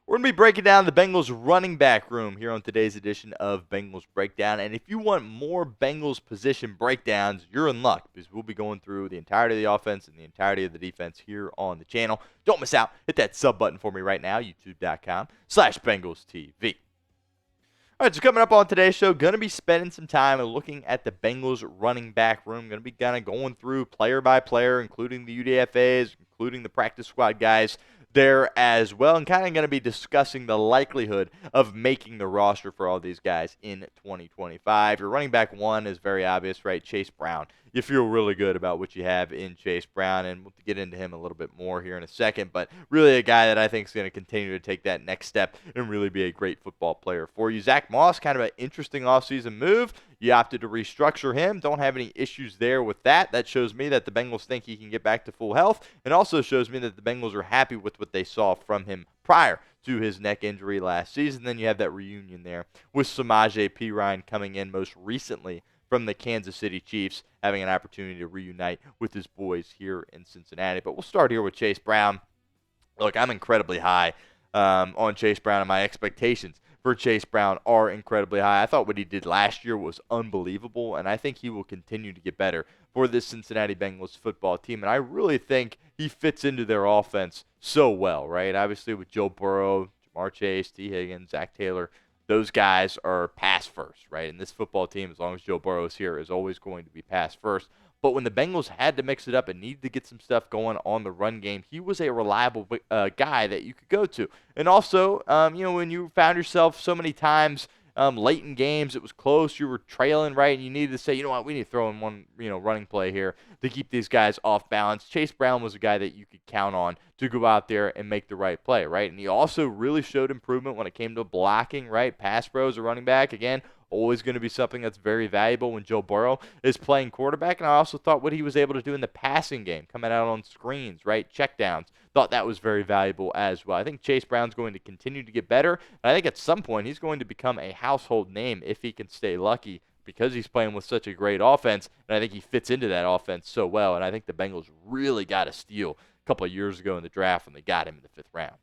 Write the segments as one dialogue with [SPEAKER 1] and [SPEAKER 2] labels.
[SPEAKER 1] We're going to be breaking down the Bengals running back room here on today's edition of Bengals Breakdown. And if you want more Bengals position breakdowns, you're in luck because we'll be going through the entirety of the offense and the entirety of the defense here on the channel. Don't miss out. Hit that sub button for me right now, youtube.com/BengalsTV. All right, so coming up on today's show, going to be spending some time looking at the Bengals running back room. Going to be kind of going through player by player, including the UDFAs, including the practice squad guys there as well, and kind of going to be discussing the likelihood of making the roster for all these guys in 2025. Your running back one is very obvious, right? Chase Brown. You feel really good about what you have in Chase Brown, and we'll get into him a little bit more here in a second, but really a guy that I think is going to continue to take that next step and really be a great football player for you. Zack Moss, kind of an interesting offseason move. You opted to restructure him. Don't have any issues there with that. That shows me that the Bengals think he can get back to full health, and also shows me that the Bengals are happy with what they saw from him prior to his neck injury last season. Then you have that reunion there with Samaje Perine coming in most recently from the Kansas City Chiefs, having an opportunity to reunite with his boys here in Cincinnati. But we'll start here with Chase Brown. Look, I'm incredibly high on Chase Brown, and my expectations for Chase Brown are incredibly high. I thought what he did last year was unbelievable, and I think he will continue to get better for this Cincinnati Bengals football team. And I really think he fits into their offense so well, right? Obviously with Joe Burrow, Jamar Chase, T. Higgins, Zach Taylor, those guys are pass first, right? And this football team, as long as Joe Burrow is here, is always going to be pass first. But when the Bengals had to mix it up and needed to get some stuff going on the run game, he was a reliable guy that you could go to. And also, when you found yourself so many times late in games, it was close, you were trailing, right, and you needed to say, you know what, we need to throw in one, running play here to keep these guys off balance. Chase Brown was a guy that you could count on to go out there and make the right play, right? And he also really showed improvement when it came to blocking, right? Pass pros or running back, again, always going to be something that's very valuable when Joe Burrow is playing quarterback. And I also thought what he was able to do in the passing game, coming out on screens, right, checkdowns, thought that was very valuable as well. I think Chase Brown's going to continue to get better. And I think at some point he's going to become a household name if he can stay lucky, because he's playing with such a great offense. And I think he fits into that offense so well. And I think the Bengals really got a steal a couple of years ago in the draft when they got him in the 5th round.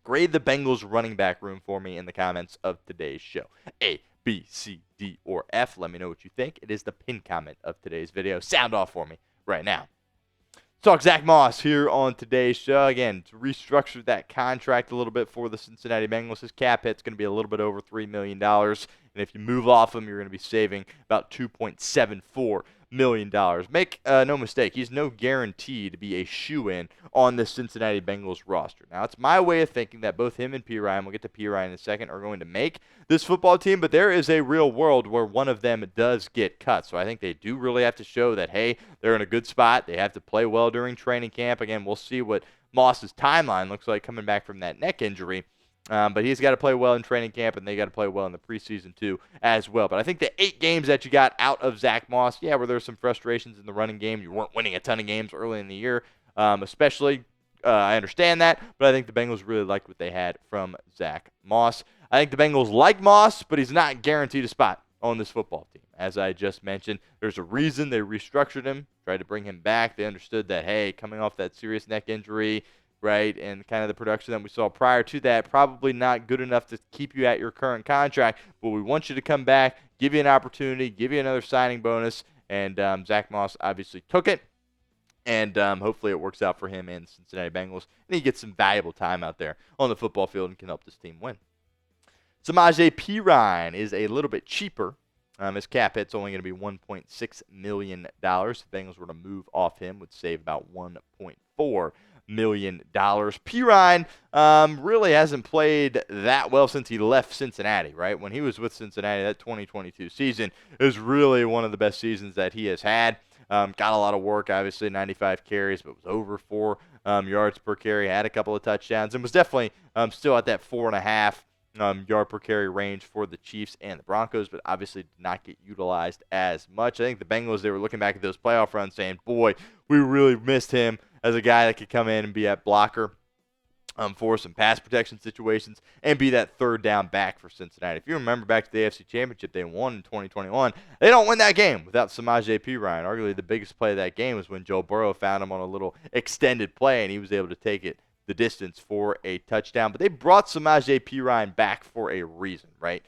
[SPEAKER 1] Grade the Bengals running back room for me in the comments of today's show. A, B, C, D, or F. Let me know what you think. It is the pinned comment of today's video. Sound off for me right now. Talk Zack Moss here on today's show. Again, to restructure that contract a little bit for the Cincinnati Bengals, his cap hit's going to be a little bit over $3 million. And if you move off him, you're going to be saving about $2.74 million. Make no mistake, he's no guarantee to be a shoo-in on the Cincinnati Bengals roster. Now, it's my way of thinking that both him and Perine, we'll get to Perine in a second, are going to make this football team, but there is a real world where one of them does get cut. So I think they do really have to show that, hey, they're in a good spot. They have to play well during training camp. Again, we'll see what Moss's timeline looks like coming back from that neck injury. But he's got to play well in training camp, and they got to play well in the preseason too as well. But I think the 8 games that you got out of Zack Moss, yeah, where there's some frustrations in the running game. You weren't winning a ton of games early in the year, especially. I understand that, but I think the Bengals really liked what they had from Zack Moss. I think the Bengals like Moss, but he's not guaranteed a spot on this football team. As I just mentioned, there's a reason they restructured him, tried to bring him back. They understood that, hey, coming off that serious neck injury, right, and kind of the production that we saw prior to that, probably not good enough to keep you at your current contract, but we want you to come back, give you an opportunity, give you another signing bonus, and Zack Moss obviously took it, and hopefully it works out for him and the Cincinnati Bengals, and he gets some valuable time out there on the football field and can help this team win. Samaje Perine is a little bit cheaper. His cap hit's only going to be $1.6 million. If the Bengals were to move off him, would save about $1.4 million. Perine really hasn't played that well since he left Cincinnati, right? When he was with Cincinnati, that 2022 season is really one of the best seasons that he has had. Got a lot of work, obviously, 95 carries, but was over 4 yards per carry, had a couple of touchdowns, and was definitely still at that 4.5 yard per carry range for the Chiefs and the Broncos, but obviously did not get utilized as much. I think the Bengals, they were looking back at those playoff runs saying, boy, we really missed him as a guy that could come in and be at blocker for some pass protection situations and be that third down back for Cincinnati. If you remember back to the AFC Championship they won in 2021, they don't win that game without Samaje Perine. Arguably the biggest play of that game was when Joe Burrow found him on a little extended play and he was able to take it the distance for a touchdown. But they brought Samaje Perine back for a reason, right?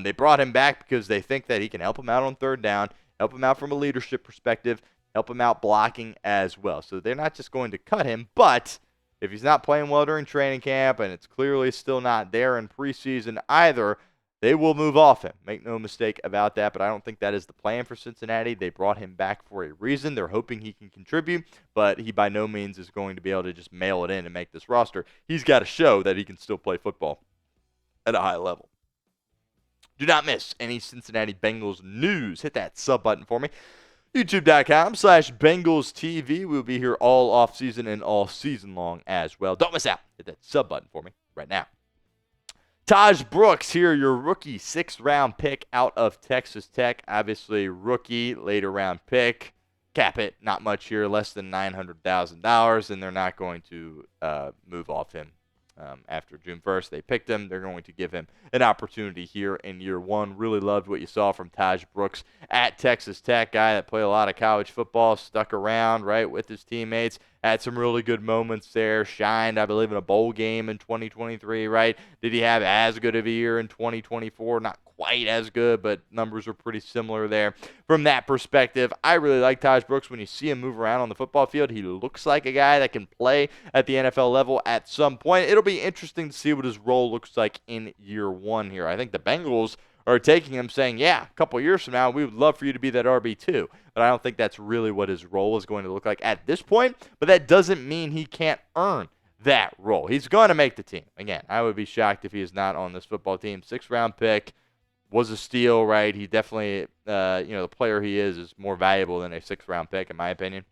[SPEAKER 1] They brought him back because they think that he can help him out on third down, help him out from a leadership perspective, help him out blocking as well. So they're not just going to cut him, but if he's not playing well during training camp and it's clearly still not there in preseason either, they will move off him. Make no mistake about that, but I don't think that is the plan for Cincinnati. They brought him back for a reason. They're hoping he can contribute, but he by no means is going to be able to just mail it in and make this roster. He's got to show that he can still play football at a high level. Do not miss any Cincinnati Bengals news. Hit that sub button for me. YouTube.com/Bengals TV. We'll be here all offseason and all season long as well. Don't miss out. Hit that sub button for me right now. Taj Brooks here, your rookie 6th-round pick out of Texas Tech. Obviously, rookie, later-round pick. Cap it, not much here, less than $900,000, and they're not going to move off him. After June 1st, they picked him. They're going to give him an opportunity here in year one. Really loved what you saw from Taj Brooks at Texas Tech. Guy that played a lot of college football, stuck around, right, with his teammates. Had some really good moments there. Shined, I believe, in a bowl game in 2023, right? Did he have as good of a year in 2024? Not quite as good, but numbers are pretty similar there. From that perspective, I really like Taj Brooks. When you see him move around on the football field, he looks like a guy that can play at the NFL level at some point. It'll be interesting to see what his role looks like in year one here. I think the Bengals are taking him saying, yeah, a couple years from now, we would love for you to be that RB2. But I don't think that's really what his role is going to look like at this point. But that doesn't mean he can't earn that role. He's going to make the team. Again, I would be shocked if he is not on this football team. 6th-round pick. Was a steal, right? He definitely, the player he is more valuable than a 6th-round pick, in my opinion.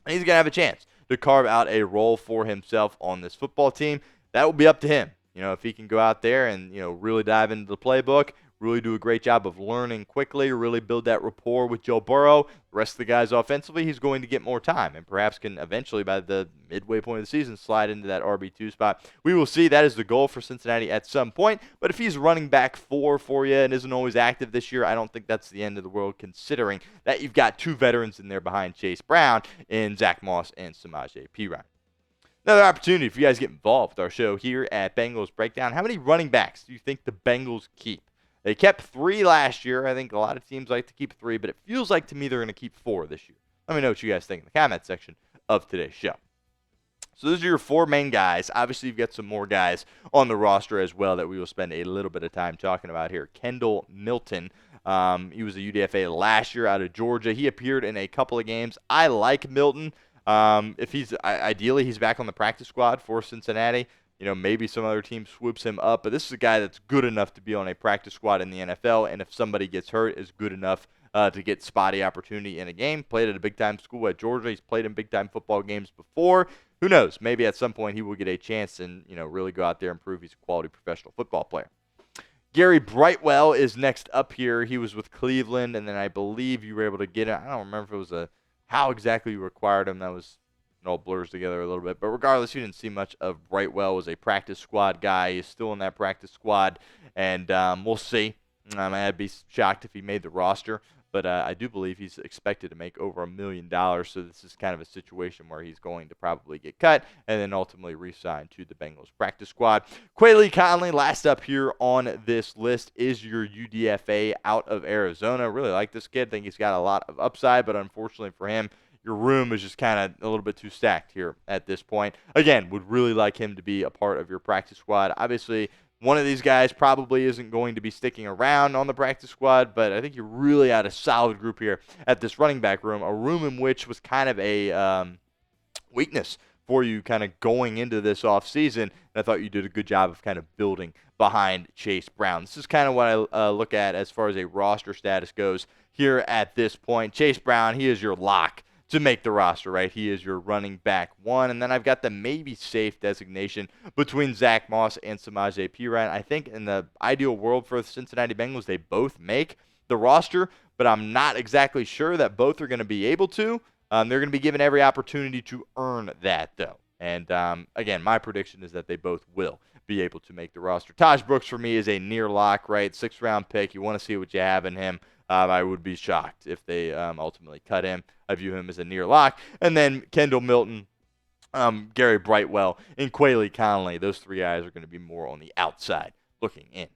[SPEAKER 1] And he's going to have a chance to carve out a role for himself on this football team. That will be up to him. If he can go out there and, really dive into the playbook, really do a great job of learning quickly, really build that rapport with Joe Burrow. The rest of the guys offensively, he's going to get more time and perhaps can eventually, by the midway point of the season, slide into that RB2 spot. We will see. That is the goal for Cincinnati at some point. But if he's running back 4 for you and isn't always active this year, I don't think that's the end of the world, considering that you've got 2 veterans in there behind Chase Brown in Zack Moss and Samaje Perine. Another opportunity for you guys to get involved with our show here at Bengals Breakdown. How many running backs do you think the Bengals keep? They kept 3 last year. I think a lot of teams like to keep 3, but it feels like to me they're going to keep 4 this year. Let me know what you guys think in the comment section of today's show. So those are your 4 main guys. Obviously, you've got some more guys on the roster as well that we will spend a little bit of time talking about here. Kendall, Milton. He was a UDFA last year out of Georgia. He appeared in a couple of games. I like Milton. If ideally he's back on the practice squad for Cincinnati. Maybe some other team swoops him up, but this is a guy that's good enough to be on a practice squad in the NFL, and if somebody gets hurt, is good enough to get spotty opportunity in a game. Played at a big-time school at Georgia. He's played in big-time football games before. Who knows? Maybe at some point he will get a chance and, really go out there and prove he's a quality professional football player. Gary Brightwell is next up here. He was with Cleveland, and then I believe you were able to get him. I don't remember if it was how exactly you acquired him. That was... It all blurs together a little bit. But regardless, you didn't see much of Brightwell. Was a practice squad guy. He's still in that practice squad. And we'll see. I'd be shocked if he made the roster. But I do believe he's expected to make over $1 million. So this is kind of a situation where he's going to probably get cut and then ultimately re-signed to the Bengals practice squad. Quaylee Conley, last up here on this list, is your UDFA out of Arizona. Really like this kid. Think he's got a lot of upside. But unfortunately for him, your room is just kind of a little bit too stacked here at this point. Again, would really like him to be a part of your practice squad. Obviously, one of these guys probably isn't going to be sticking around on the practice squad, but I think you're really at a solid group here at this running back room, a room in which was kind of a weakness for you kind of going into this offseason. And I thought you did a good job of kind of building behind Chase Brown. This is kind of what I look at as far as a roster status goes here at this point. Chase Brown, he is your lock to make the roster, right? He is your running back 1. And then I've got the maybe safe designation between Zack Moss and Samaje Perine. I think in the ideal world for the Cincinnati Bengals, they both make the roster, but I'm not exactly sure that both are going to be able to. They're going to be given every opportunity to earn that, though. And again, my prediction is that they both will be able to make the roster. Taj Brooks for me is a near lock, right? 6th-round pick. You want to see what you have in him. I would be shocked if they ultimately cut him. I view him as a near lock. And then Kendall, Milton, Gary Brightwell, and Quaylee Conley. Those 3 guys are going to be more on the outside looking in.